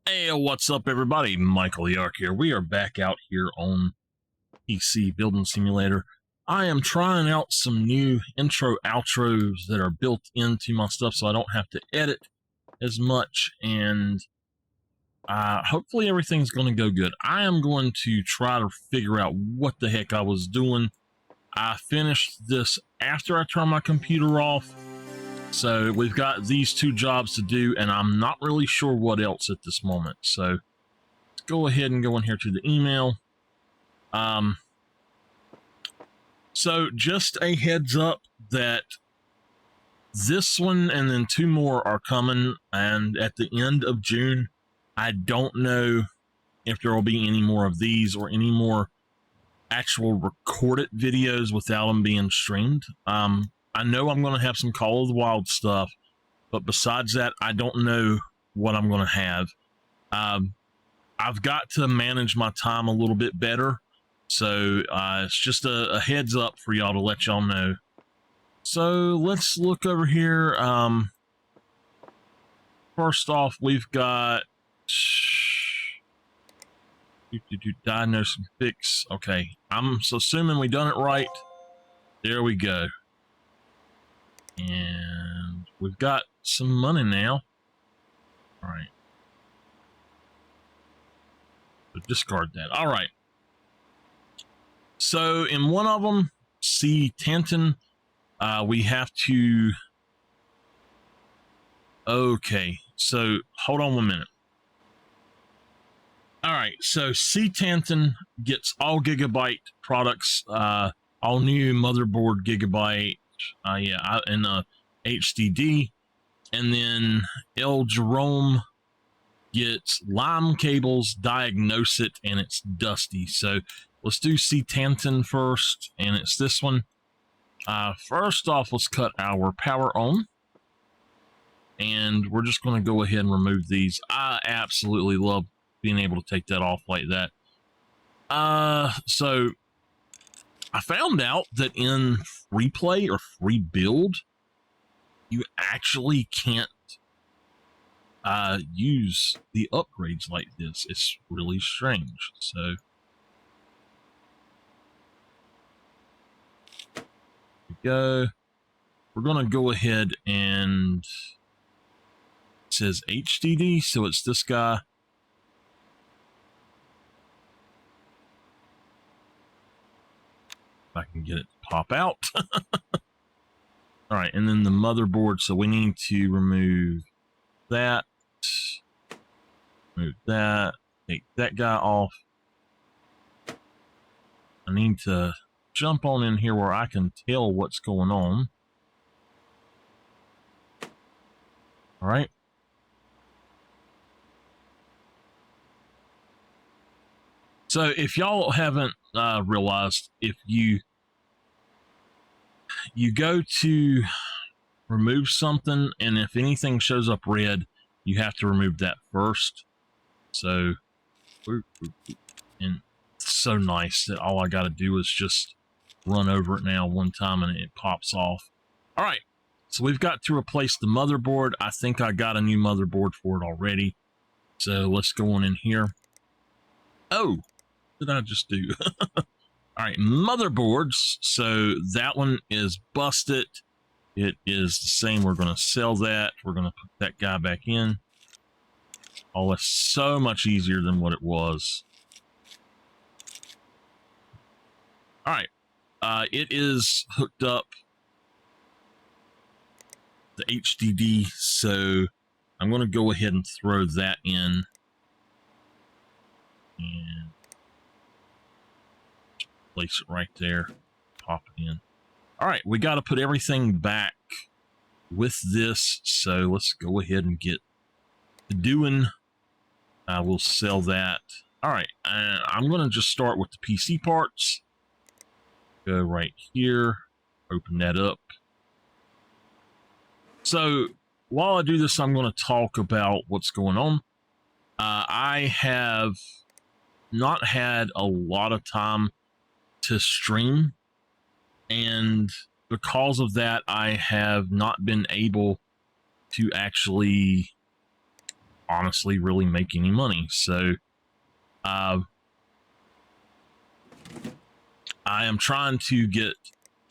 Hey, what's up everybody? MichaelTheArch here. We are back out here on PC Building Simulator. I am trying out some new intro outros that are built into my stuff so I don't have to edit as much, and hopefully everything's going to go good. I am going to try to figure out what the heck I was doing. I finished this after I turned my computer off. So we've got these two jobs to do, and I'm not really sure what else at this moment. So let's go ahead and go in here to the email. So just a heads up that this one and then two more are coming, and at the end of June, I don't know if there will be any more of these or any more actual recorded videos without them being streamed. I know I'm going to have some Call of the Wild stuff, but besides that, I don't know what I'm going to have. I've got to manage my time a little bit better, so it's just a heads up for y'all to let y'all know. So let's look over here. First off, we've got diagnose and fix. Okay, I'm assuming we done it right. There we go. And we've got some money now. All right. So discard that. All right. So in one of them, C. Tanton, we have to... Okay. So hold on 1 minute. All right. So C. Tanton gets all Gigabyte products, all new motherboard Gigabyte, and HDD, and then L. Jerome gets lime cables, diagnose it, and it's dusty. So let's do C. Tanton first, and it's this one. First off, let's cut our power on, and we're just going to go ahead and remove these. I absolutely love being able to take that off like that. So I found out that in free play or free build, you actually can't use the upgrades like this. It's really strange. So here we go. We're going to go ahead and it says HDD, so it's this guy. I can get it to pop out. All right, and then the motherboard. So we need to remove that, move that, take that guy off. I need to jump on in here where I can tell what's going on. All right. So if y'all haven't realized, if you go to remove something, and if anything shows up red, you have to remove that first. So, and it's so nice that all I got to do is just run over it now one time and it pops off. All right, so we've got to replace the motherboard. I think I got a new motherboard for it already. So let's go on in here. Oh, what did I just do? All right, motherboards. So that one is busted. It is the same. We're going to sell that. We're going to put that guy back in. Oh, it's so much easier than what it was. All right. It is hooked up the HDD, so I'm going to go ahead and throw that in. And place it right there, pop it in. All right, we got to put everything back with this, so let's go ahead and get to doing. We'll sell that. All right, I'm going to just start with the PC parts. Go right here, open that up. So while I do this, I'm going to talk about what's going on. I have not had a lot of time to stream, and because of that, I have not been able to actually honestly really make any money. So I am trying to get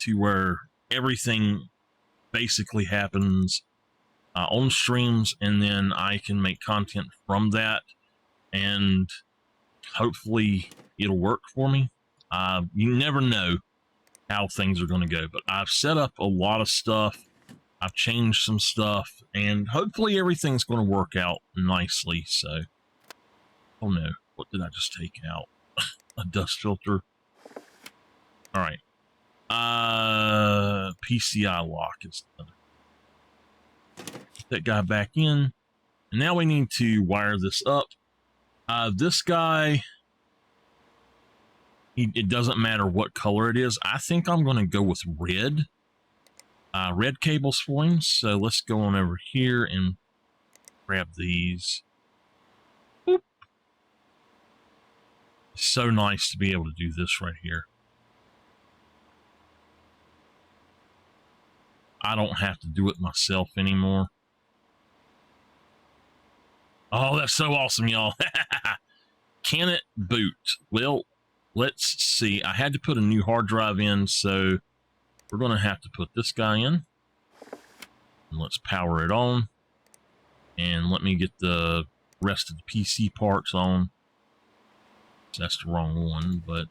to where everything basically happens on streams, and then I can make content from that, and hopefully it'll work for me. You never know how things are going to go, but I've set up a lot of stuff. I've changed some stuff, and hopefully everything's going to work out nicely. So, oh no, what did I just take out? A dust filter. All right. PCI lock is done. Put that guy back in, and now we need to wire this up. This guy, it doesn't matter what color it is. I think I'm going to go with red. Red cables for him. So let's go on over here and grab these. Boop. So nice to be able to do this right here. I don't have to do it myself anymore. Oh, that's so awesome, y'all. Can it boot? Well, let's see. I had to put a new hard drive in, so we're going to have to put this guy in. And let's power it on. And let me get the rest of the PC parts on. That's the wrong one, but...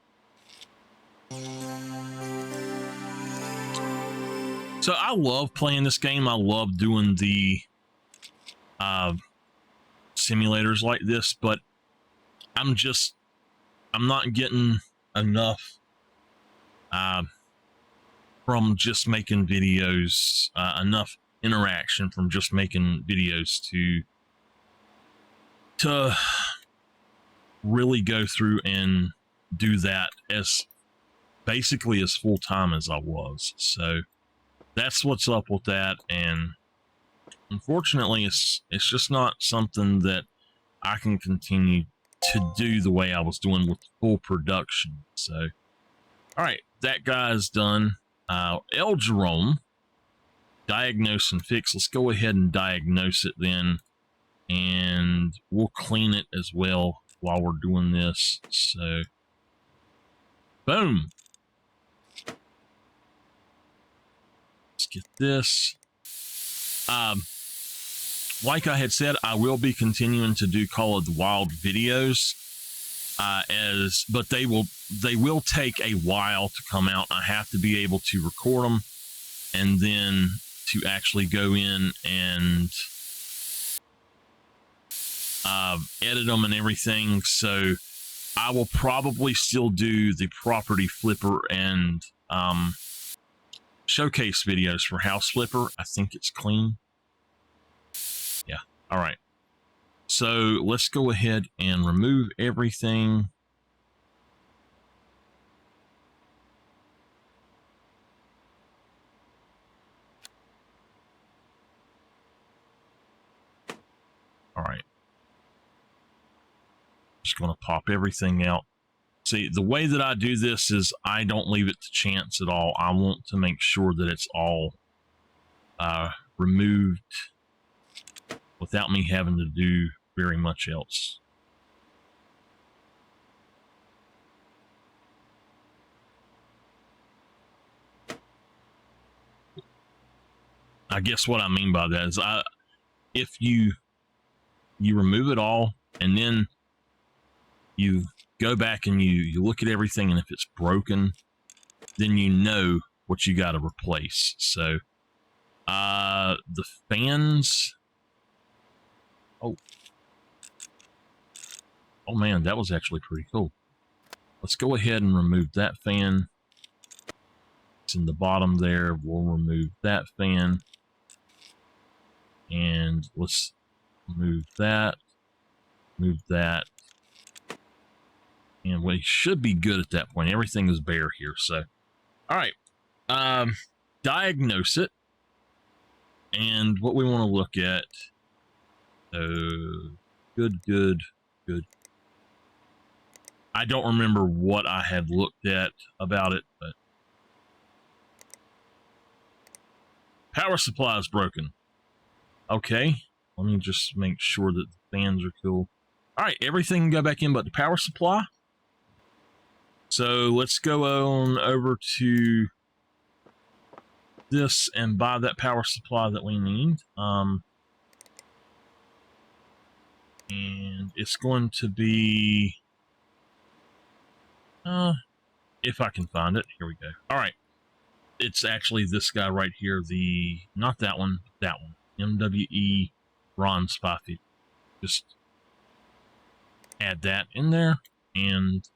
So I love playing this game. I love doing the simulators like this, but I'm not getting enough from just making videos, enough interaction from just making videos to really go through and do that as basically as full-time as I was. So that's what's up with that, and unfortunately it's just not something that I can continue to do the way I was doing with full production. So all right, that guy's done. El Jerome, diagnose and fix. Let's go ahead and diagnose it then, and we'll clean it as well while we're doing this. So boom. Let's get this. Like I had said, I will be continuing to do Call of the Wild videos, but they will take a while to come out. I have to be able to record them and then to actually go in and edit them and everything. So I will probably still do the property flipper and showcase videos for House Flipper. I think it's clean. Yeah. All right. So let's go ahead and remove everything. All right. Just going to pop everything out. See, the way that I do this is I don't leave it to chance at all. I want to make sure that it's all removed without me having to do very much else. I guess what I mean by that is if you remove it all and then you go back and you look at everything, and if it's broken, then you know what you got to replace. So the fans, oh man, that was actually pretty cool. Let's go ahead and remove that fan. It's in the bottom there. We'll remove that fan, and let's move that, and we should be good at that point. Everything is bare here. So all right, diagnose it, and what we want to look at. Good. I don't remember what I had looked at about it, but power supply is broken. Okay, let me just make sure that the fans are cool. All right, everything can go back in but the power supply. So let's go on over to this and buy that power supply that we need. And it's going to be, if I can find it, here we go. All right, it's actually this guy right here. Not that one, that one. MWE Ron Spoffy. Just add that in there, and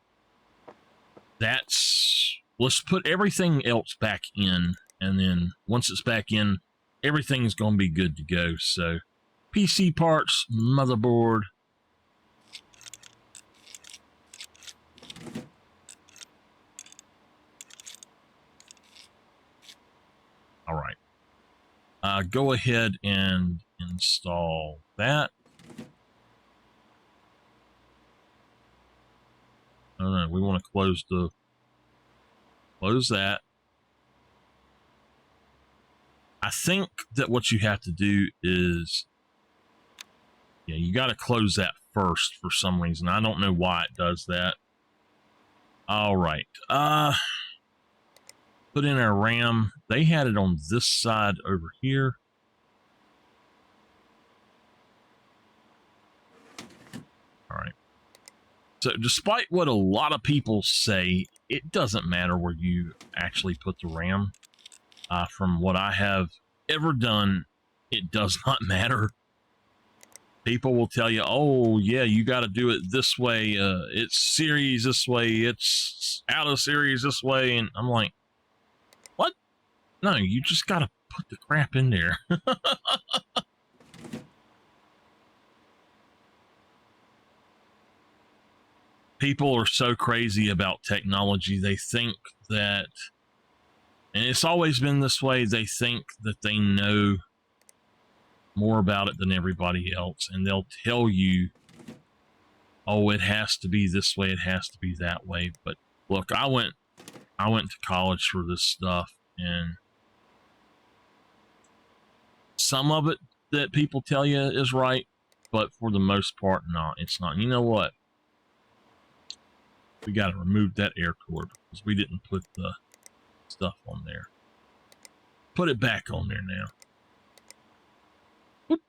let's put everything else back in, and then once it's back in, everything's going to be good to go. So PC parts, motherboard. All right. Go ahead and install that. No, we want to close that. I think that what you have to do is, yeah, you got to close that first for some reason. I don't know why it does that. All right. Put in our RAM. They had it on this side over here. All right. So despite what a lot of people say, it doesn't matter where you actually put the RAM. From what I have ever done, it does not matter. People will tell you, oh, yeah, you got to do it this way. It's series this way. It's out of series this way. And I'm like, what? No, you just got to put the crap in there. People are so crazy about technology. They think that, and it's always been this way, they think that they know more about it than everybody else, and they'll tell you, oh, it has to be this way, it has to be that way. But look, I went to college for this stuff, and some of it that people tell you is right, but for the most part, no, it's not. You know what? We got to remove that air cord because we didn't put the stuff on there. Put it back on there now. Whoop.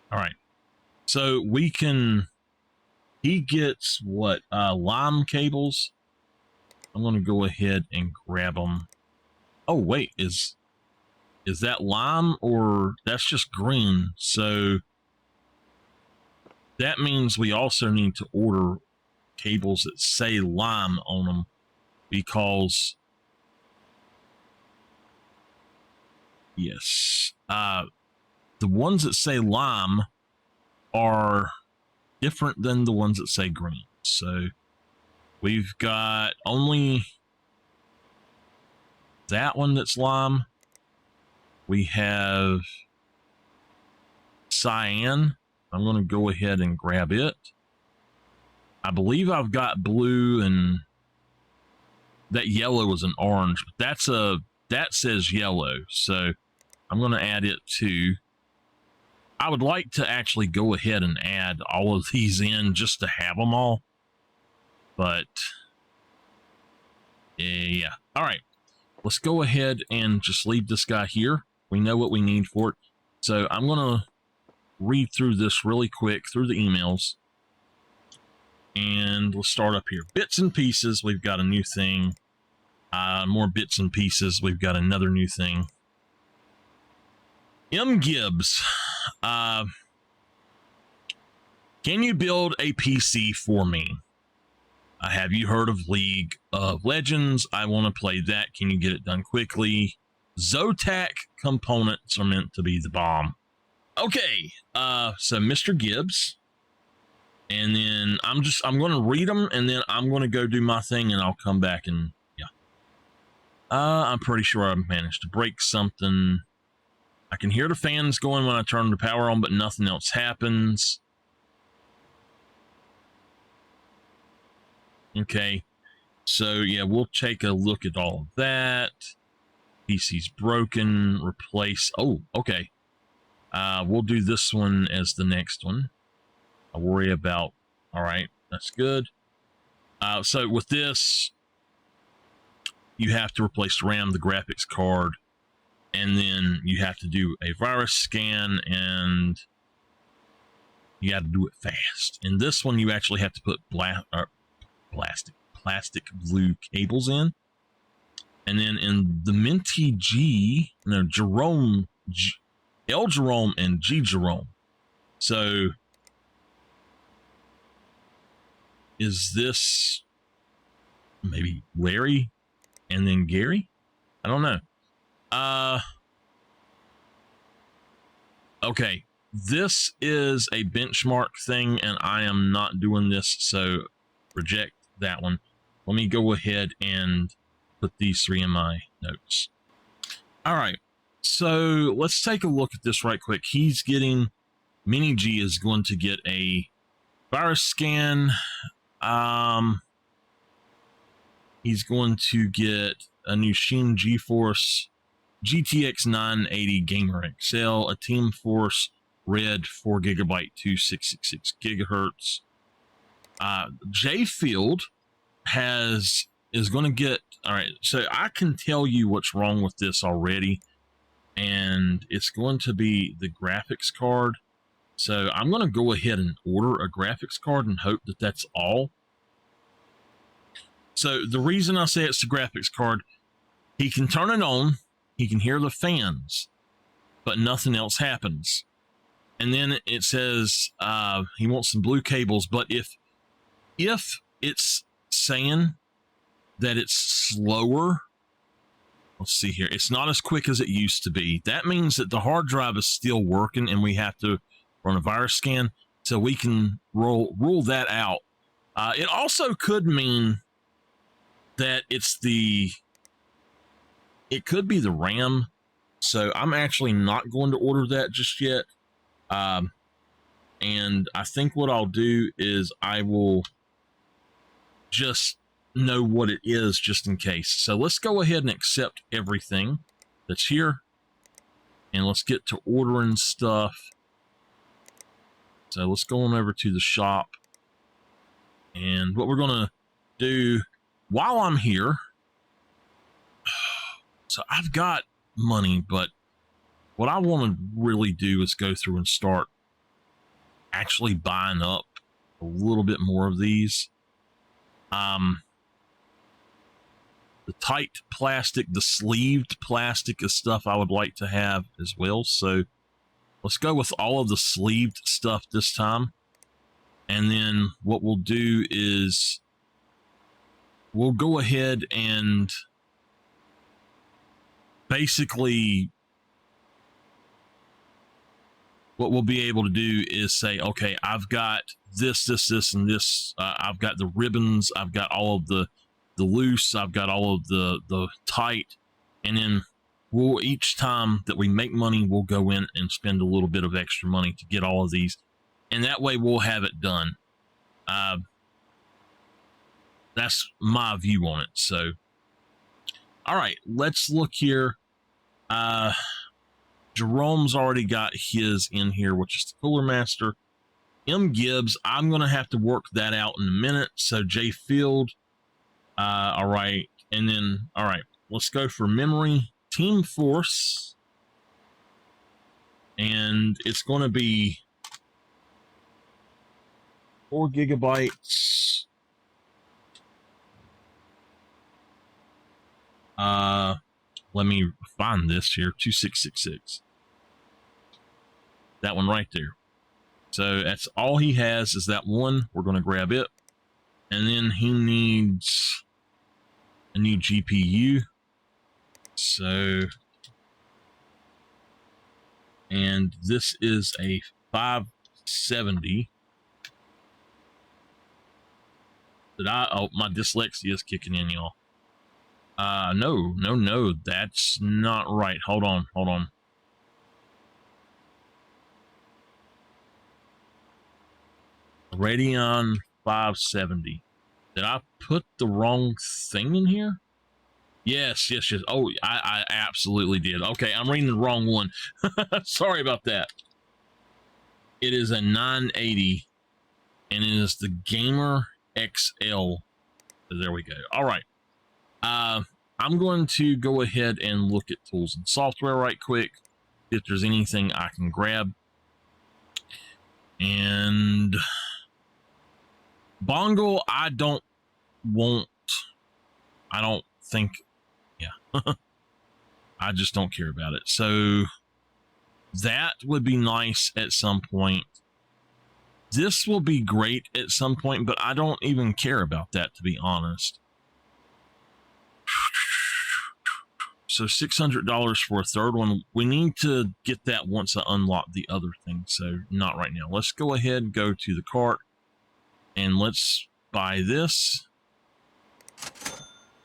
All right. So we can, he gets what, lime cables. I'm going to go ahead and grab them. Oh, wait, is that lime or that's just green? So that means we also need to order cables that say lime on them, because yes, the ones that say lime are different than the ones that say green. So we've got only that one that's lime. We have cyan. I'm going to go ahead and grab it. I believe I've got blue, and that yellow is an orange, but that says yellow. So I'm going to add it to. I would like to actually go ahead and add all of these in just to have them all. But yeah. All right. Let's go ahead and just leave this guy here. We know what we need for it. So I'm going to read through this really quick through the emails. And let's start up here. Bits and pieces. We've got a new thing. More bits and pieces. We've got another new thing. M. Gibbs. Can you build a PC for me? Have you heard of League of Legends? I want to play that. Can you get it done quickly? Zotac components are meant to be the bomb. Okay, so Mr. Gibbs, and then I'm going to read them, and then I'm going to go do my thing, and I'll come back and yeah. I'm pretty sure I managed to break something. I can hear the fans going when I turn the power on, but nothing else happens. Okay, so yeah, we'll take a look at all of that. PC's broken, replace. Oh, okay. We'll do this one as the next one. I'll worry about. All right, that's good. So with this, you have to replace RAM, the graphics card, and then you have to do a virus scan, and you got to do it fast. In this one, you actually have to put plastic blue cables in. And then in the Minty Jerome, L Jerome and G Jerome. So is this maybe Larry and then Gary? I don't know. Okay, this is a benchmark thing, and I am not doing this, so reject that one. Let me go ahead and put these three in my notes. All right, so let's take a look at this right quick. He's getting, Mini G is going to get a virus scan. He's going to get a new Sheen GeForce GTX 980 Gamer XL, a Team Force Red 4GB 2666 gigahertz. J Field is going to get, all right, so I can tell you what's wrong with this already, and it's going to be the graphics card. So I'm going to go ahead and order a graphics card and hope that that's all. So the reason I say it's the graphics card, he can turn it on, he can hear the fans, but nothing else happens. And then it says he wants some blue cables, but if it's saying that it's slower, let's see here, it's not as quick as it used to be. That means that the hard drive is still working, and we have to run a virus scan, so we can rule that out. It also could mean that it could be the RAM. So I'm actually not going to order that just yet. And I think what I'll do is I will just know what it is just in case. So let's go ahead and accept everything that's here. And let's get to ordering stuff. So let's go on over to the shop. And what we're going to do while I'm here, so I've got money, but what I want to really do is go through and start actually buying up a little bit more of these. The tight plastic, the sleeved plastic is stuff I would like to have as well. So let's go with all of the sleeved stuff this time. And then what we'll do is we'll go ahead and basically what we'll be able to do is say, okay, I've got this, and this. I've got the ribbons. I've got all of the loose. I've got all of the tight. And then we'll, each time that we make money, we'll go in and spend a little bit of extra money to get all of these. And that way we'll have it done. That's my view on it. So, all right, let's look here. Jerome's already got his in here, which is the Cooler Master. M. Gibbs, I'm going to have to work that out in a minute. So J. Field, all right. And then, all right, let's go for memory. Team Force. And it's going to be 4 gigabytes. Let me find this here. 2666. That one right there. So that's all he has is that one. We're going to grab it. And then he needs a new GPU. So, and this is a 570. Oh, my dyslexia is kicking in, y'all. No, that's not right. Hold on. Radeon 570. Did I put the wrong thing in here? Yes. Oh, I absolutely did. Okay, I'm reading the wrong one. Sorry about that. It is a 980, and it is the Gamer XL. There we go. All right. I'm going to go ahead and look at tools and software right quick, if there's anything I can grab. And Bongo, I don't think, yeah. I just don't care about it. So that would be nice at some point. This will be great at some point, but I don't even care about that, to be honest. So $600 for a third one. We need to get that once I unlock the other thing. So not right now. Let's go ahead and go to the cart and let's buy this.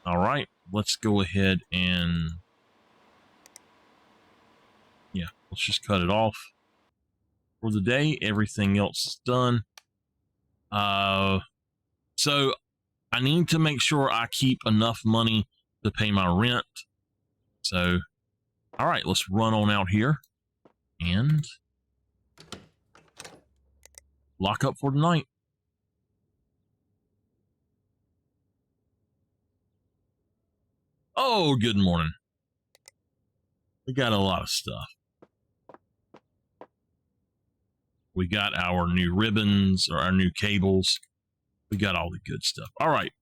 All right, let's go ahead and, yeah, let's just cut it off for the day. Everything else is done. So I need to make sure I keep enough money to pay my rent. So, all right, let's run on out here and lock up for tonight. Oh, good morning. We got a lot of stuff. We got our new ribbons or our new cables. We got all the good stuff. All right.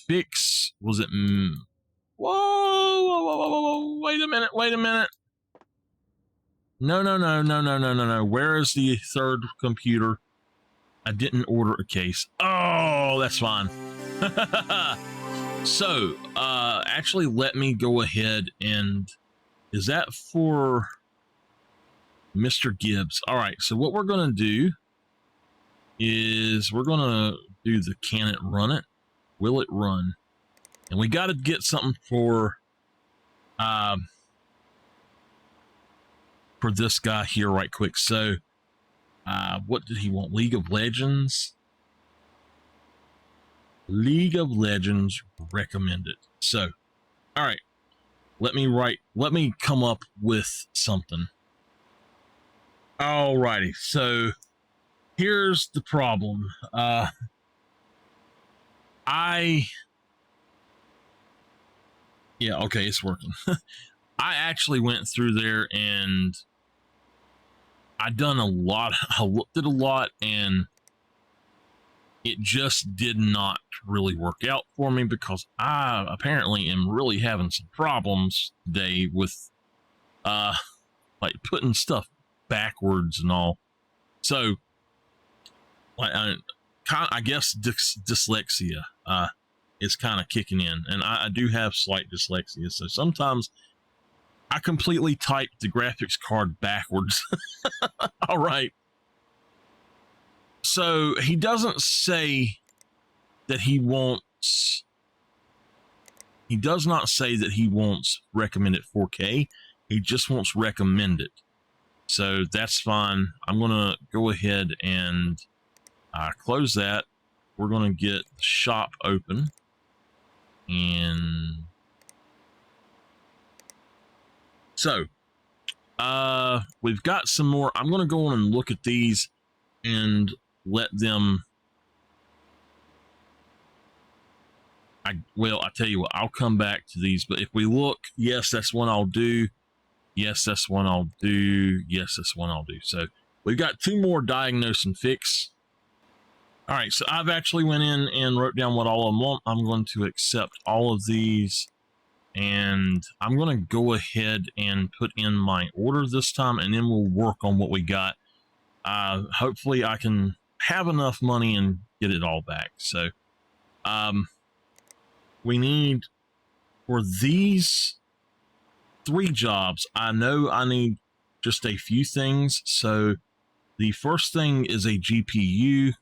Fix, was it? Whoa, wait a minute. No. Where is the third computer? I didn't order a case. Oh, that's fine. So, actually, let me go ahead and, is that for Mr. Gibbs? All right, so what we're going to do is we're going to do the can it run it? Will it run? And we got to get something for this guy here right quick. So, what did he want? League of Legends? League of Legends recommended. So, all right, let me come up with something. All righty, so here's the problem. Yeah, okay, it's working. I actually went through there and I looked at a lot, and it just did not really work out for me because I apparently am really having some problems today with like putting stuff backwards and all. So like I guess dyslexia is kind of kicking in, and I do have slight dyslexia, so sometimes I completely type the graphics card backwards. All right. So he doesn't say that he wants, he does not say that he wants recommended 4K. He just wants recommended. So that's fine. I'm going to go ahead and close that. We're going to get the shop open. And so we've got some more. I'm going to go on and look at these and let them. I tell you what, I'll come back to these, but if we look, yes, that's one I'll do. Yes, that's one I'll do. Yes, that's one I'll do. So we've got two more, diagnose and fix. All right, so I've actually went in and wrote down what all of them want. I'm going to accept all of these, and I'm going to go ahead and put in my order this time, and then we'll work on what we got. Hopefully I can have enough money and get it all back. So we need, for these 3 jobs, I know I need just a few things. So the first thing is a GPU,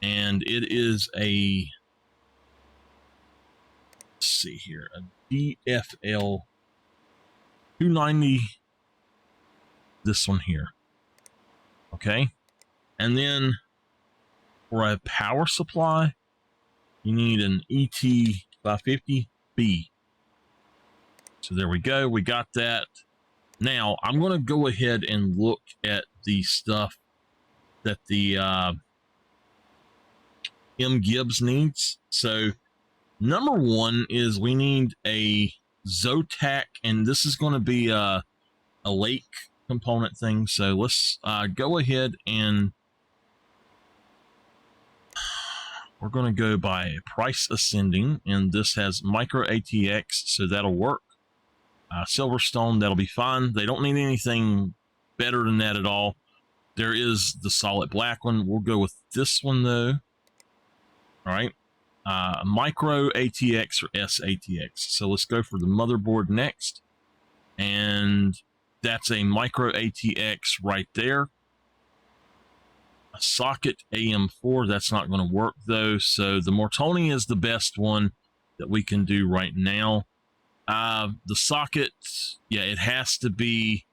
and it is a, let's see here, a DFL 290, this one here. Okay, and then for a power supply, you need an ET550B. So there we go. We got that. Now I'm going to go ahead and look at the stuff that the M. Gibbs needs. So number one is we need a Zotac, and this is going to be a lake component thing. So let's go ahead and we're going to go by price ascending, and this has micro ATX, so that'll work. Silverstone, that'll be fine. They don't need anything better than that at all. There is the solid black one. We'll go with this one though. All right. Micro ATX or SATX. So let's go for the motherboard next. And that's a micro ATX right there. A socket AM4, that's not going to work though. So the Mortoni is the best one that we can do right now. The socket, yeah, it has to be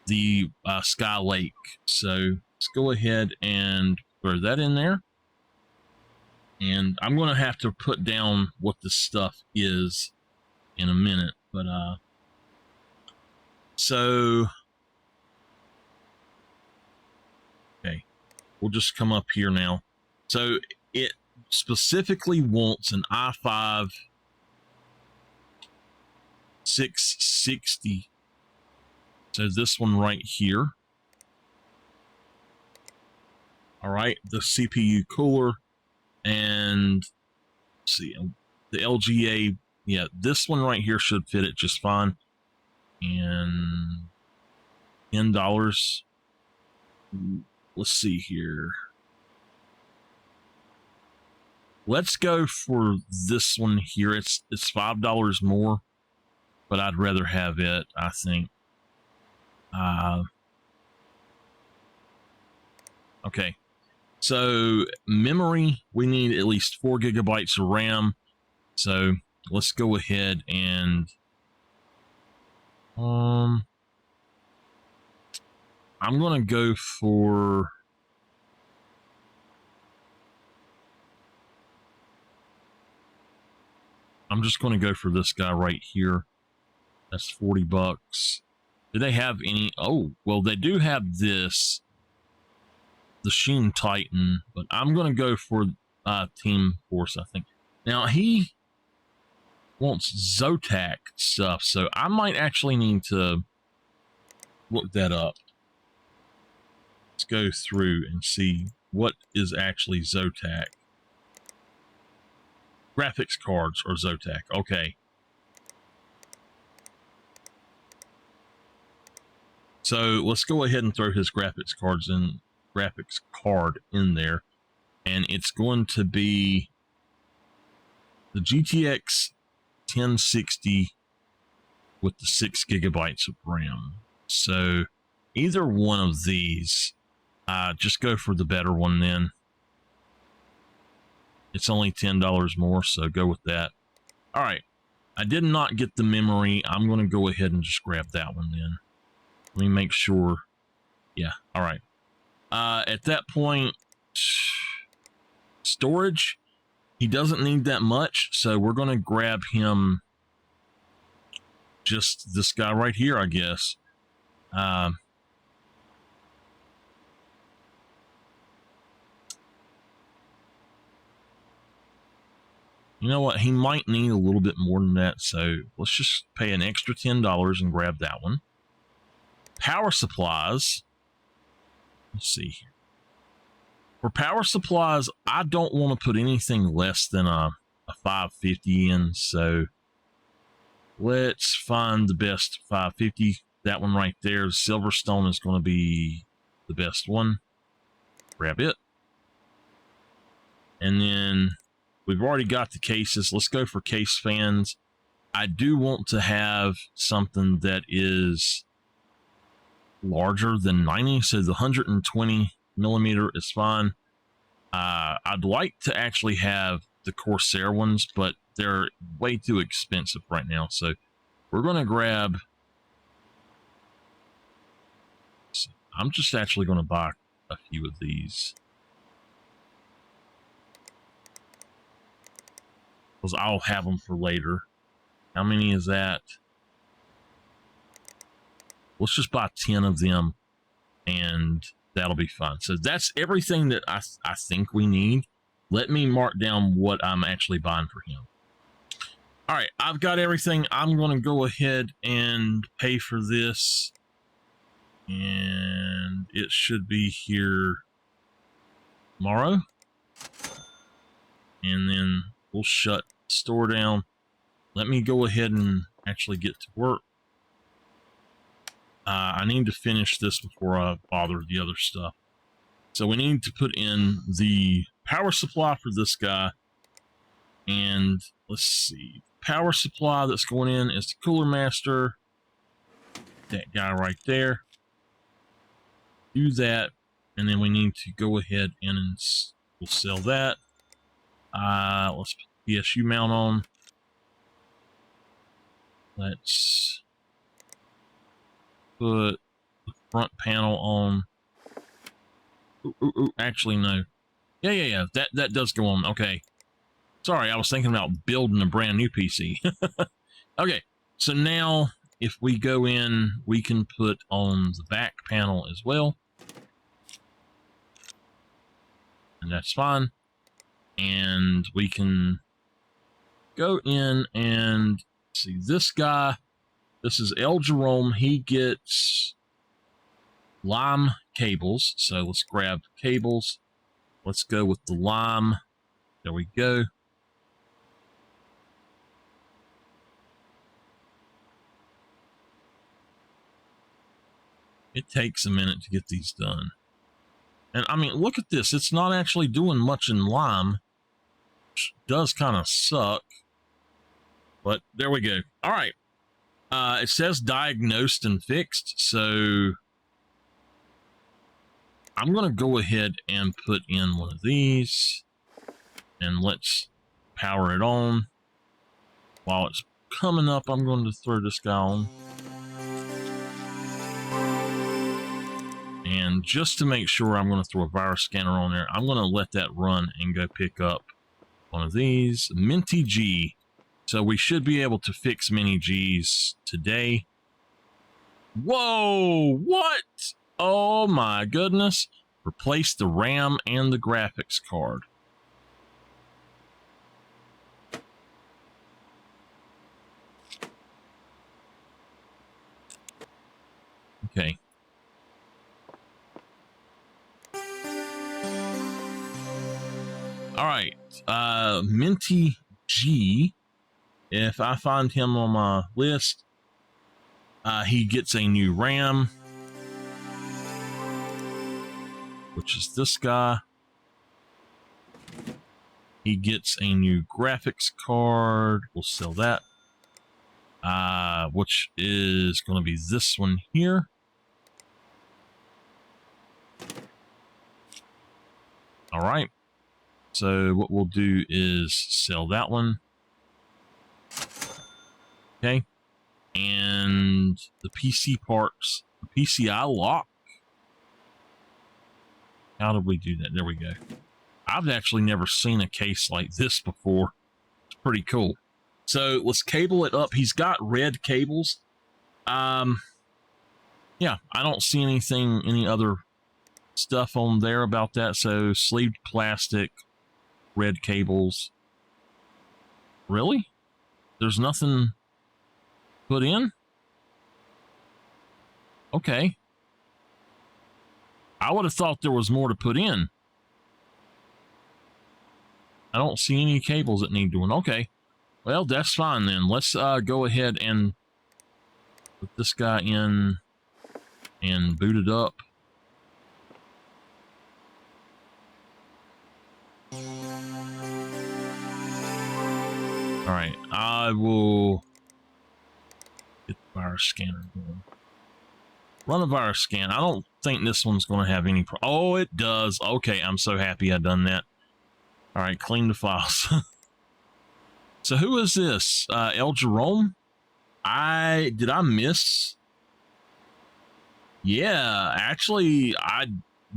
the Sky Lake. So let's go ahead and throw that in there. And I'm going to have to put down what this stuff is in a minute. But, so, okay, we'll just come up here now. So it specifically wants an i5 660. So this one right here. All right, the CPU cooler. And let's see, the LGA, yeah, this one right here should fit it just fine. And $10. Let's see here. Let's go for this one here. It's $5 more, but I'd rather have it, I think. Okay. So memory, we need at least 4 gigabytes of RAM. So let's go ahead and I'm going to go for I'm just going to go for this guy right here. That's $40. Do they have any? Oh, well, they do have this, the Sheen Titan, but I'm going to go for Team Force, I think. Now, he wants Zotac stuff, so I might actually need to look that up. Let's go through and see what is actually Zotac. Graphics cards or Zotac. Okay. So let's go ahead and throw his graphics card in there. And it's going to be the GTX 1060 with the 6 gigabytes of RAM. So either one of these, just go for the better one then. It's only $10 more, so go with that. All right. I did not get the memory. I'm going to go ahead and just grab that one then. Let me make sure. Yeah. All right. At that point, storage, he doesn't need that much, so we're going to grab him just this guy right here, I guess. You know what? He might need a little bit more than that, so let's just pay an extra $10 and grab that one. Power supplies. Let's see here. For power supplies, I don't want to put anything less than a 550 in, so let's find the best 550. That one right there, Silverstone, is going to be the best one. Grab it. And then we've already got the cases. Let's go for case fans. I do want to have something that is larger than 90, so the 120 millimeter is fine. I'd like to actually have the Corsair ones, but they're way too expensive right now, so we're going to grab, I'm just actually going to buy a few of these because I'll have them for later. How many is that? Let's just buy 10 of them. and that'll be fine. So that's everything that I think we need. Let me mark down what I'm actually buying for him. All right, I've got everything. I'm going to go ahead and pay for this. And it should be here tomorrow. And then we'll shut the store down. Let me go ahead and actually get to work. I need to finish this before I bother the other stuff. So we need to put in the power supply for this guy. And let's see. Power supply that's going in is the Cooler Master. That guy right there. Do that. And then we need to go ahead and we'll sell that. Let's put the PSU mount on. Let's put the front panel on. Ooh, actually, no. Yeah. That does go on. Okay. Sorry, I was thinking about building a brand new PC. Okay, so now if we go in, we can put on the back panel as well. And that's fine. And we can go in and see this guy. This is El Jerome. He gets lime cables. So let's grab cables. Let's go with the lime. There we go. It takes a minute to get these done. And I mean, look at this. It's not actually doing much in lime, which does kind of suck. But there we go. All right. It says diagnosed and fixed. So I'm going to go ahead and put in one of these. And let's power it on. While it's coming up, I'm going to throw this guy on. And just to make sure, I'm going to throw a virus scanner on there. I'm going to let that run and go pick up one of these. Minty G. So we should be able to fix Mini Gs today. Whoa! What? Oh my goodness. Replace the RAM and the graphics card. Okay. All right, Minty G, if I find him on my list, he gets a new RAM, which is this guy. He gets a new graphics card. We'll sell that, which is going to be this one here. All right. So what we'll do is sell that one. Okay. And the PC parts, the PCI lock. How did we do that? There we go. I've actually never seen a case like this before. It's pretty cool. So let's cable it up. He's got red cables. Yeah, I don't see any other stuff on there about that. So sleeved plastic, red cables. Really? There's nothing put in? Okay. I would have thought there was more to put in. I don't see any cables that need doing. Okay. Well, that's fine then. Let's go ahead and put this guy in and boot it up. All right, I will get the virus scanner going. Run a virus scan. I don't think this one's going to have any oh, it does. Okay, I'm so happy I done that. All right, clean the files. So who is this? El Jerome? Did I miss? Yeah, actually, I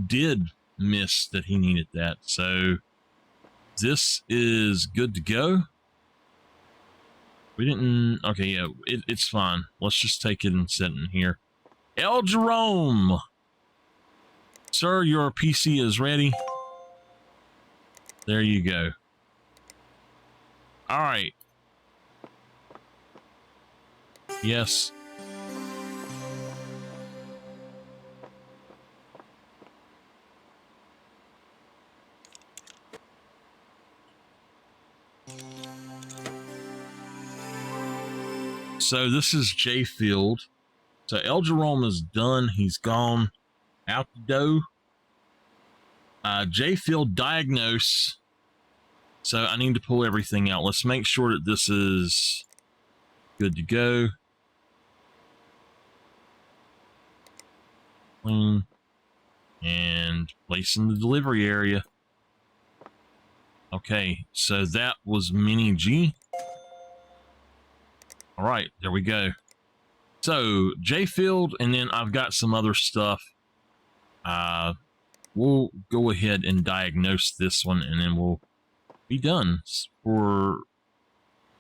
did miss that he needed that. So this is good to go. We didn't. Okay, yeah, it's fine. Let's just take it and set it in here. El Jerome. Sir, your PC is ready. There you go. All right. Yes. So this is J Field. So El Jerome is done. He's gone out the door. J Field diagnose. So I need to pull everything out. Let's make sure that this is good to go. Clean. And place in the delivery area. Okay, so that was Mini G. All right, there we go. So J Field, and then I've got some other stuff. We'll go ahead and diagnose this one, and then we'll be done for,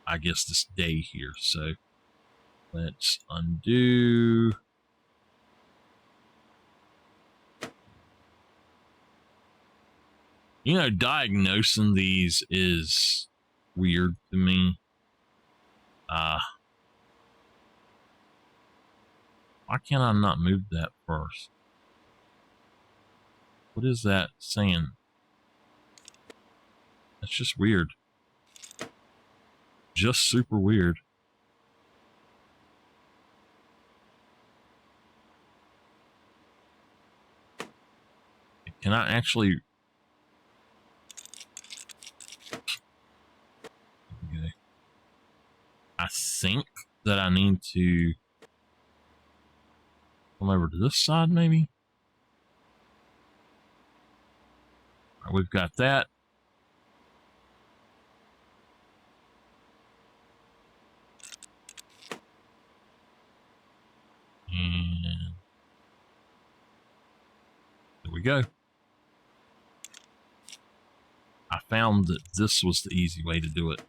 I guess, this day here. So let's undo. You know, diagnosing these is weird to me. Why can't I not move that first? What is that saying? That's just weird. Just super weird. Can I actually... Okay. I think that I need to come over to this side, maybe? All right, we've got that. And there we go. I found that this was the easy way to do it.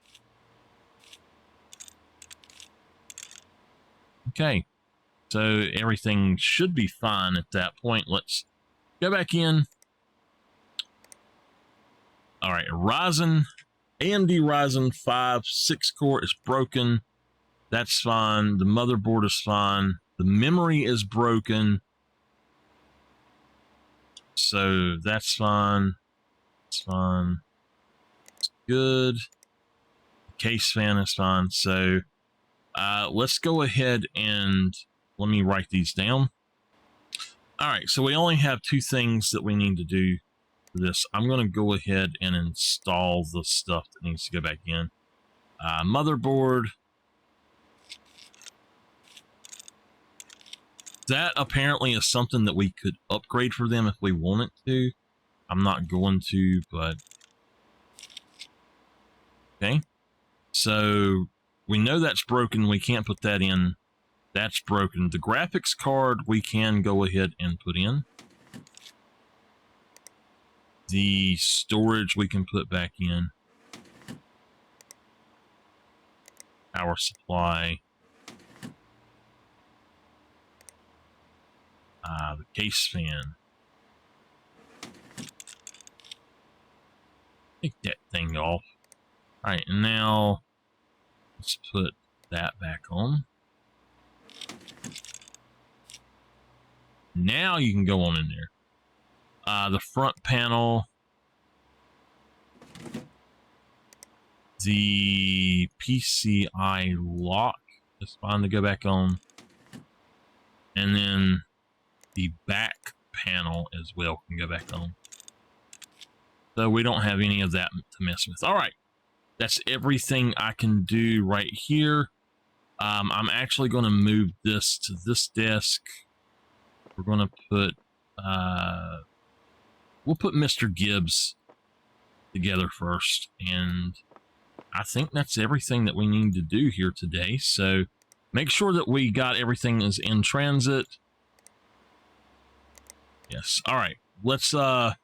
Okay, so everything should be fine at that point. Let's go back in. All right, Ryzen, AMD Ryzen 5 6-core is broken. That's fine. The motherboard is fine. The memory is broken. So that's fine. It's fine. It's good. The case fan is fine. So let's go ahead and let me write these down. All right, so we only have two things that we need to do for this. I'm going to go ahead and install the stuff that needs to go back in. Motherboard. That apparently is something that we could upgrade for them if we wanted to. I'm not going to, but... Okay. So, we know that's broken. We can't put that in. That's broken. The graphics card we can go ahead and put in. The storage we can put back in. Power supply. The case fan. Take that thing off. Alright, and now let's put that back on. Now you can go on in there. The front panel. The PCI lock is fine to go back on. And then the back panel as well can go back on. So we don't have any of that to mess with. All right. That's everything I can do right here. I'm actually going to move this to this desk. We're going to put, we'll put Mr. Gibbs together first. And I think that's everything that we need to do here today. So make sure that we got everything is in transit. Yes. All right. Let's go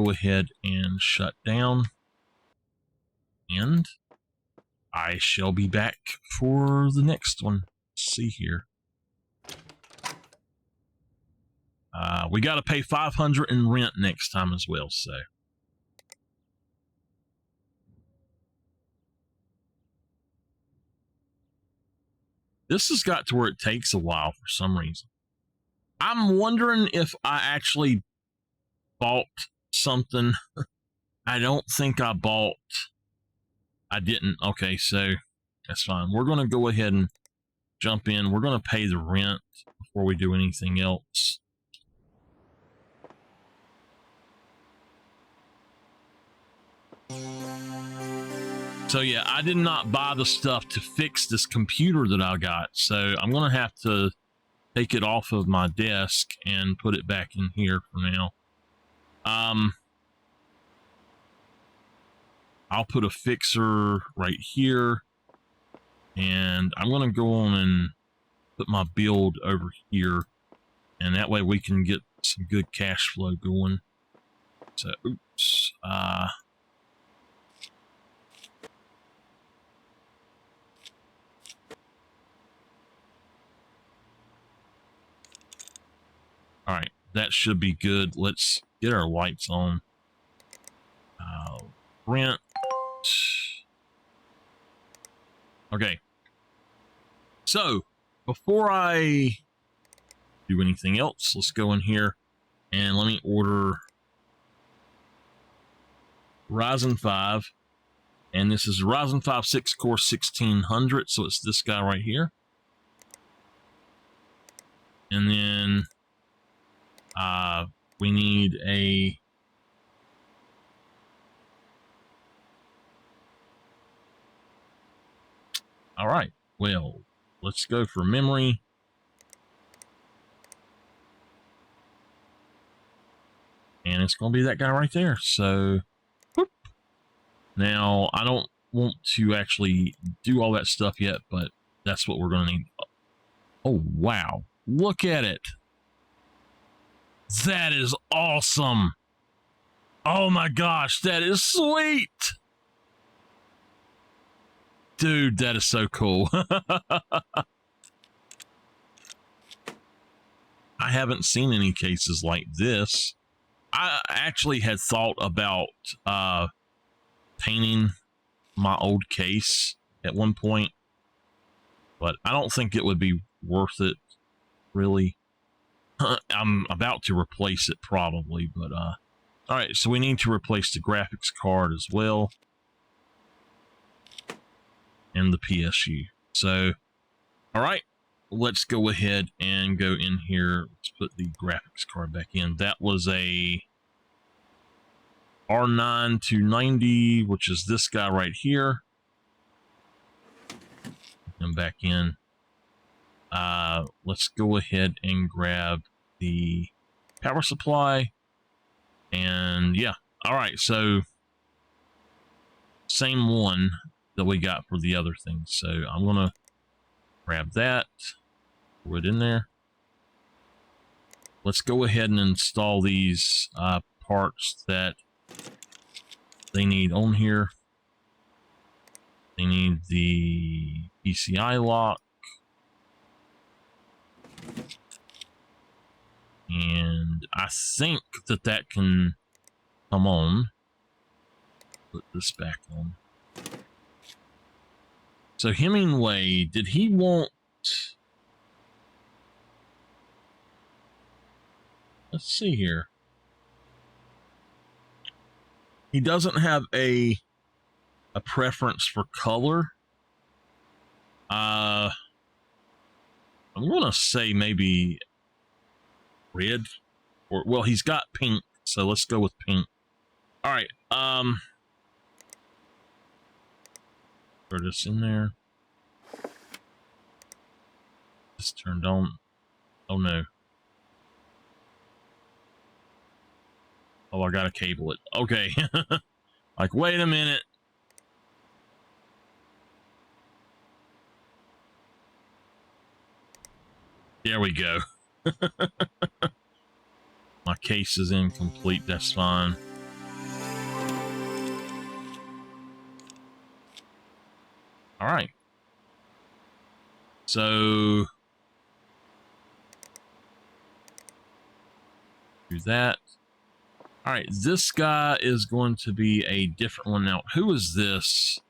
ahead and shut down. And I shall be back for the next one. Let's see here. We got to pay $500 in rent next time as well. So this has got to where it takes a while for some reason. I'm wondering if I actually bought something. I don't think I bought. I didn't. Okay, so that's fine. We're going to go ahead and jump in. We're going to pay the rent before we do anything else. So yeah, I did not buy the stuff to fix this computer that I got. So I'm going to have to take it off of my desk and put it back in here for now. I'll put a fixer right here, and I'm going to go on and put my build over here, and that way we can get some good cash flow going. So, oops. All right, that should be good. Let's get our lights on. Rent. Okay. So, before I do anything else, let's go in here and let me order Ryzen 5. And this is Ryzen 5 6-core 1600. So it's this guy right here. And then we need a all right, well, let's go for memory. And it's going to be that guy right there. So, whoop. Now, I don't want to actually do all that stuff yet, but that's what we're going to need. Oh, wow. Look at it. That is awesome. Oh my gosh, that is sweet. Dude, that is so cool. I haven't seen any cases like this. I actually had thought about painting my old case at one point, but I don't think it would be worth it, really. I'm about to replace it probably, but all right, so we need to replace the graphics card as well, and the PSU. So, all right, let's go ahead and go in here. Let's put the graphics card back in. That was a R9 290, which is this guy right here. And back in. Let's go ahead and grab the power supply. And yeah, all right, so same one that we got for the other thing. So I'm gonna grab that, throw it in there. Let's go ahead and install these parts that they need on here. They need the PCI lock. And I think that that can come on. Put this back on. So Hemingway, did he want... Let's see here. He doesn't have a preference for color. I'm gonna say maybe red, or well, he's got pink, so let's go with pink. All right, throw this in there. This turned on. Oh no. Oh, I gotta cable it. Okay. Like, wait a minute. There we go. My case is incomplete. That's fine. All right. So Do that. All right, this guy is going to be a different one now. Who is this?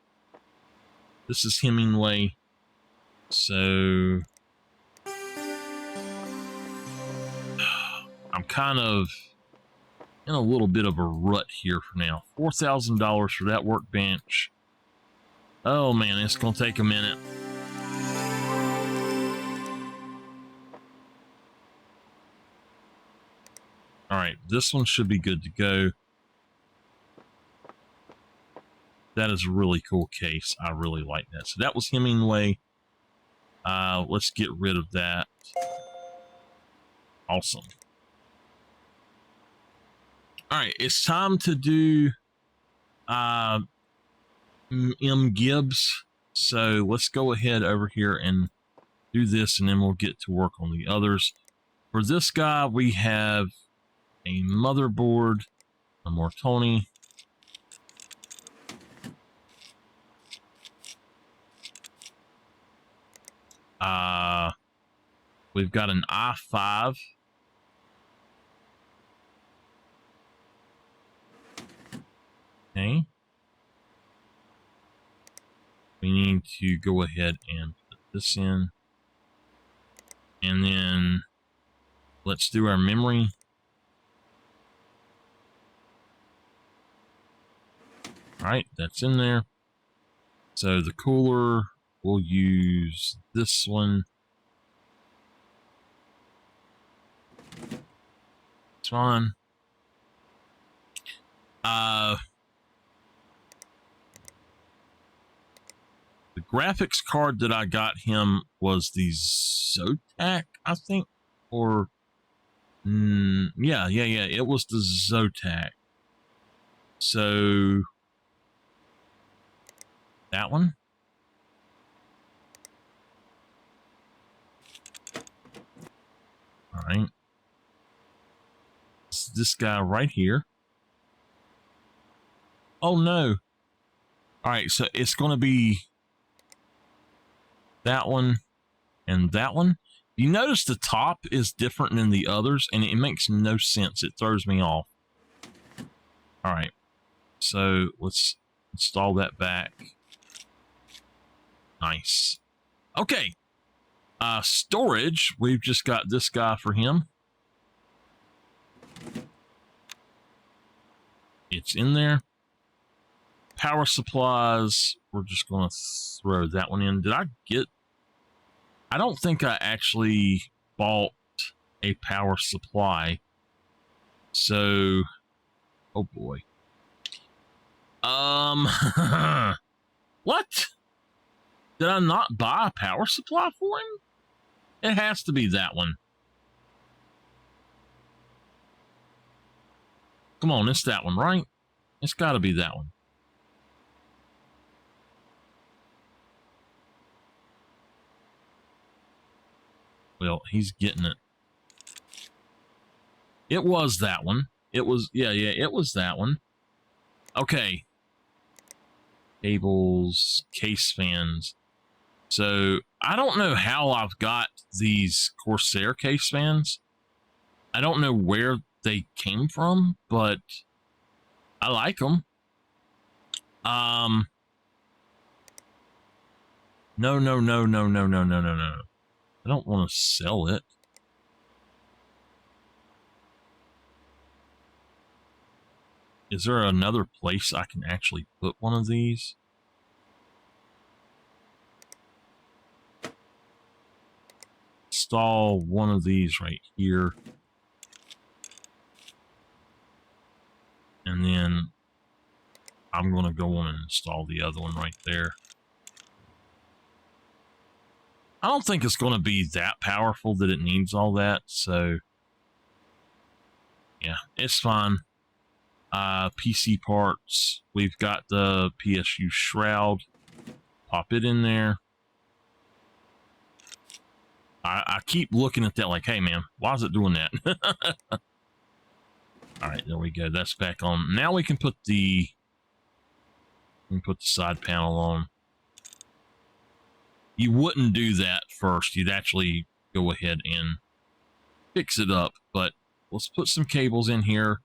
This is Hemingway. So I'm kind of in a little bit of a rut here for now. $4,000 for that workbench. Oh man, it's gonna take a minute. All right, this one should be good to go. That is a really cool case. I really like that. So that was Hemingway. Let's get rid of that. Awesome. All right, it's time to do M. Gibbs. So let's go ahead over here and do this, and then we'll get to work on the others. For this guy, we have a motherboard, a more Tony. We've got an i5. Okay. We need to go ahead and put this in. And then let's do our memory. All right, that's in there. So the cooler, we'll use this one. It's fine. The graphics card that I got him was the Zotac, I think, or yeah, it was the Zotac. So that one. All right. It's this guy right here. Oh no. All right, so it's going to be that one and that one. You notice the top is different than the others, and it makes no sense. It throws me off. All right, so let's install that back. Nice. Okay. Storage, we've just got this guy for him. It's in there. Power supplies, we're just going to throw that one in. I don't think I actually bought a power supply. So, oh boy. What? Did I not buy a power supply for him? It has to be that one. Come on, it's that one, right? It's got to be that one. Well, he's getting it. It was that one. It was, yeah, it was that one. Okay. Cables, case fans. So, I don't know how I've got these Corsair case fans. I don't know where they came from, but I like them. No. I don't want to sell it. Is there another place I can actually put one of these? Install one of these right here. And then I'm going to go on and install the other one right there. I don't think it's going to be that powerful that it needs all that, so yeah, it's fine. PC parts, we've got the PSU shroud. Pop it in there. I keep looking at that like, hey man, why is it doing that? All right, there we go. That's back on. Now we can put the side panel on. You wouldn't do that first. You'd actually go ahead and fix it up, but let's put some cables in here.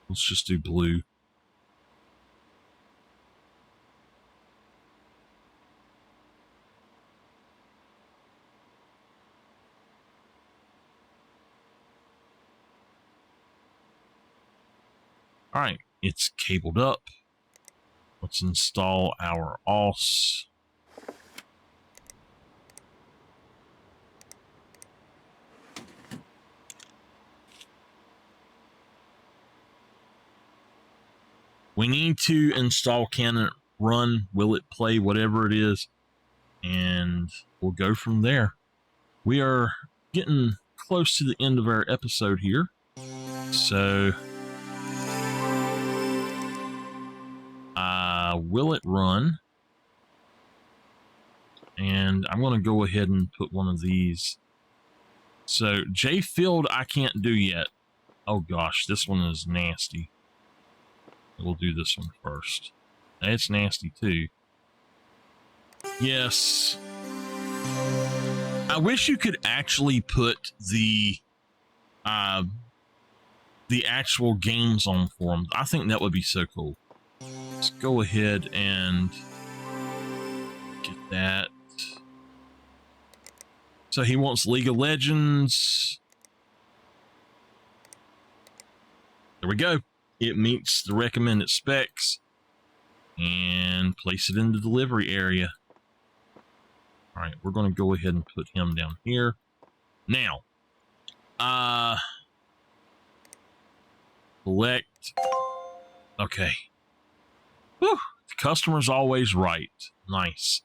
Let's just do blue. All right, it's cabled up. Let's install our OS. We need to install can it run, will it play, whatever it is, and we'll go from there. We are getting close to the end of our episode here. So, will it run? And I'm going to go ahead and put one of these. So, J Field I can't do yet. Oh gosh, this one is nasty. We'll do this one first. It's nasty too. Yes. I wish you could actually put the actual games on for them. I think that would be so cool. Let's go ahead and get that. So he wants League of Legends. There we go. It meets the recommended specs. And place it in the delivery area. All right, we're going to go ahead and put him down here. Now, select. Okay. Whew, the customer's always right. Nice.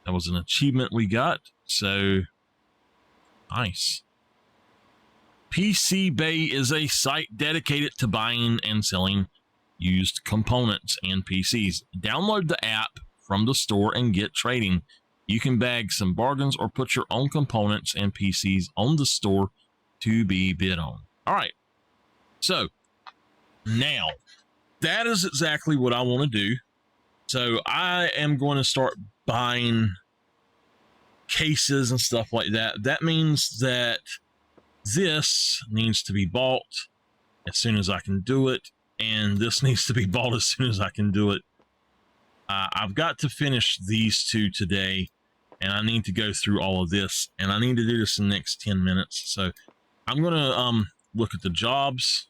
That was an achievement we got. So, nice. PC Bay is a site dedicated to buying and selling used components and PCs. Download the app from the store and get trading. You can bag some bargains or put your own components and PCs on the store to be bid on. All right. So now that is exactly what I want to do. So I am going to start buying cases and stuff like that. That means that this needs to be bought as soon as I can do it. And this needs to be bought as soon as I can do it. I've got to finish these two today, and I need to go through all of this, and I need to do this in the next 10 minutes. So I'm going to look at the jobs,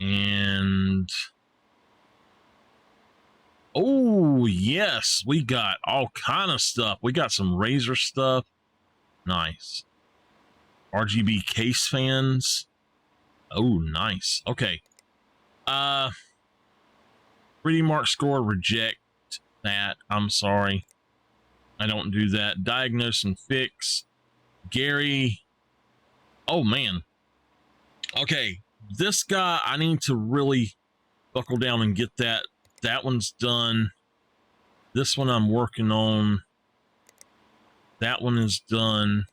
and oh, yes, we got all kind of stuff. We got some Razer stuff. Nice. RGB case fans. Oh, nice. Okay. 3D Mark score, reject that. I'm sorry. I don't do that. Diagnose and fix. Gary. Oh, man. Okay. This guy, I need to really buckle down and get that. That one's done. This one I'm working on. That one is done.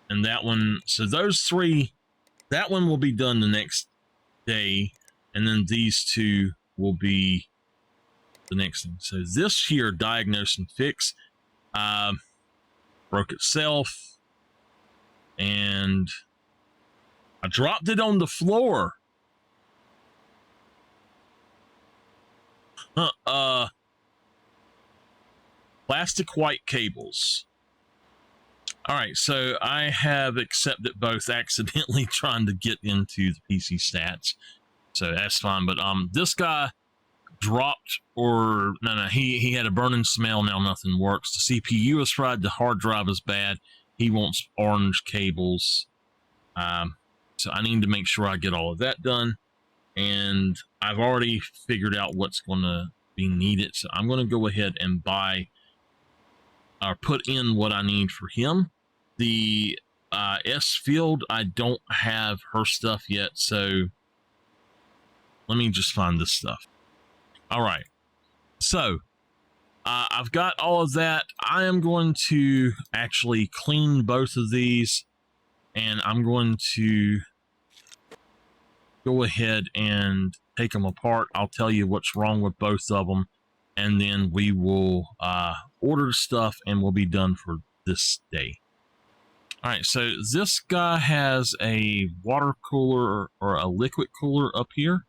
And that one. So those three. That one will be done the next day, and then these two will be the next thing. So this here, diagnose and fix, broke itself, and I dropped it on the floor. Plastic white cables. All right, so I have accepted both accidentally trying to get into the PC stats. So that's fine. But this guy dropped, or no, he had a burning smell. Now nothing works. The CPU is fried. The hard drive is bad. He wants orange cables. So I need to make sure I get all of that done. And I've already figured out what's going to be needed. So I'm going to go ahead and buy or put in what I need for him. The S Field, I don't have her stuff yet, so let me just find this stuff. All right, so I've got all of that. I am going to actually clean both of these, and I'm going to go ahead and take them apart. I'll tell you what's wrong with both of them, and then we will order stuff and we'll be done for this day. All right, so this guy has a water cooler or a liquid cooler up here.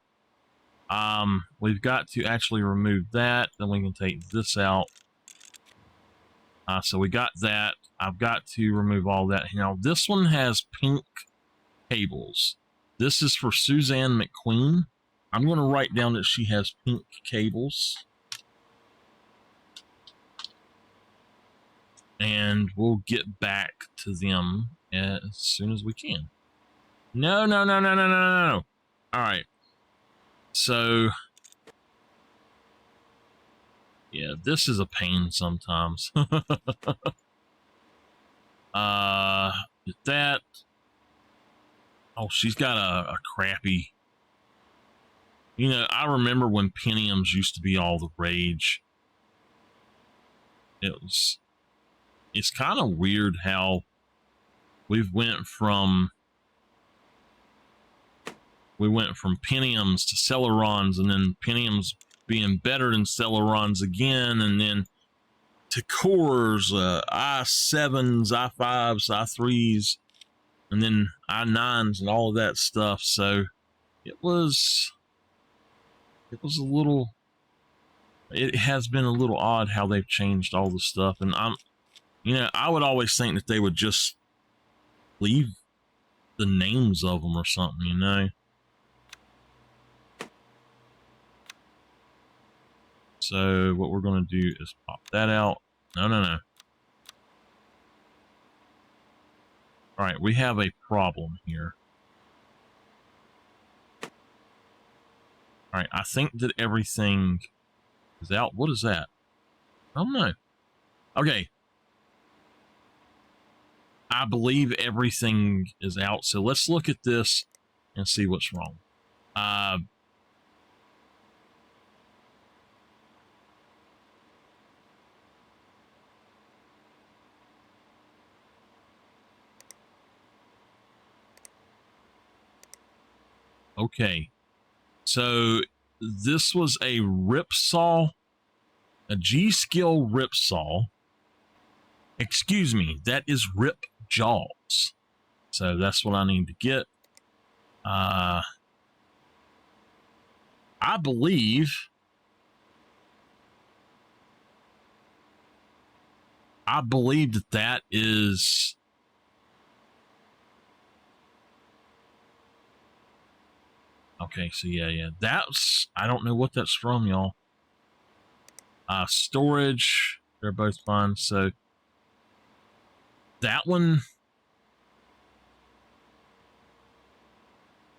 We've got to actually remove that. Then we can take this out. So we got that. I've got to remove all that. Now, this one has pink cables. This is for Suzanne McQueen. I'm going to write down that she has pink cables. And we'll get back to them as soon as we can. No. All right. So, yeah, this is a pain sometimes. Get that. Oh, she's got a crappy... You know, I remember when Pentiums used to be all the rage. It's kind of weird how we've went from Pentiums to Celerons, and then Pentiums being better than Celerons again, and then to Cores, i7s, i5s, i3s, and then i9s and all of that stuff. So it has been a little odd how they've changed all the stuff. And I would always think that they would just leave the names of them or something, you know? So what we're going to do is pop that out. No. All right, we have a problem here. All right, I think that everything is out. What is that? I don't know. Okay. I believe everything is out. So let's look at this and see what's wrong. Okay. So this was a ripsaw, a G-Skill ripsaw. Excuse me, that is rip jaws. So that's what I need to get. I believe that is... Okay, so yeah, that's... I don't know what that's from, y'all. Storage, they're both fine. So that one...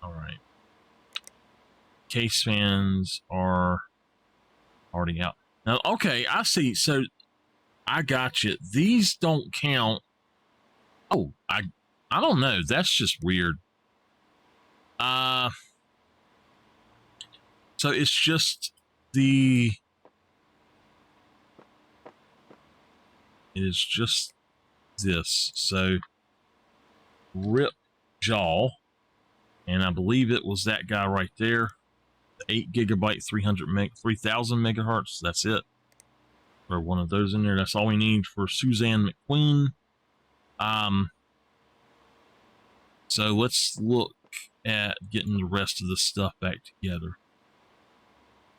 All right. Case fans are already out. Now, okay, I see. So I got you. These don't count. Oh, I don't know. That's just weird. So it's just it is just this. So rip jaw, and I believe it was that guy right there. 8 gigabyte, 3000 megahertz. That's it. Throw one of those in there. That's all we need for Suzanne McQueen. So let's look at getting the rest of the stuff back together.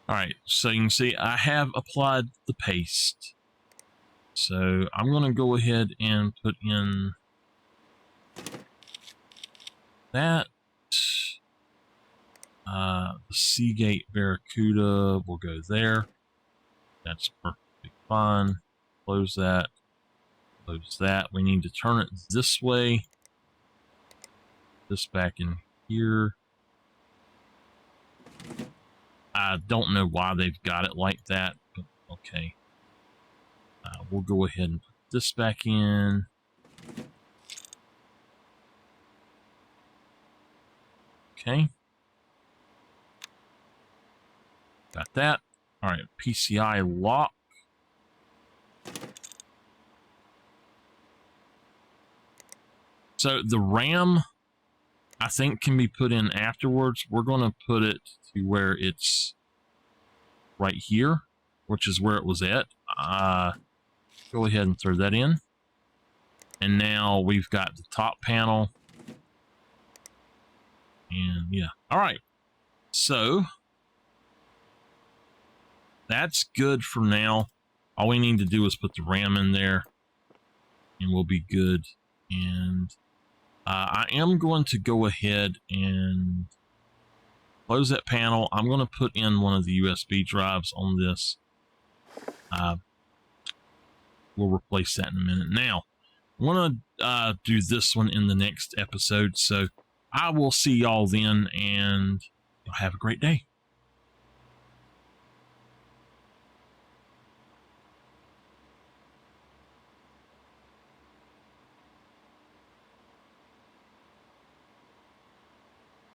All right, so you can see I have applied the paste. So I'm going to go ahead and put in that. The Seagate Barracuda will go there. That's perfectly fine. Close that. Close that. We need to turn it this way. This back in here. I don't know why they've got it like that, but okay. We'll go ahead and put this back in. Okay. Got that. All right, PCI lock. So the RAM, I think, can be put in afterwards. We're going to put it to where it's right here. which is where it was at. Go ahead and throw that in. And now we've got the top panel. And yeah. All right. So that's good for now. All we need to do is put the RAM in there and we'll be good. And I am going to go ahead and close that panel. I'm going to put in one of the USB drives on this. We'll replace that in a minute. Now, I want to do this one in the next episode. So I will see y'all then, and y'all have a great day.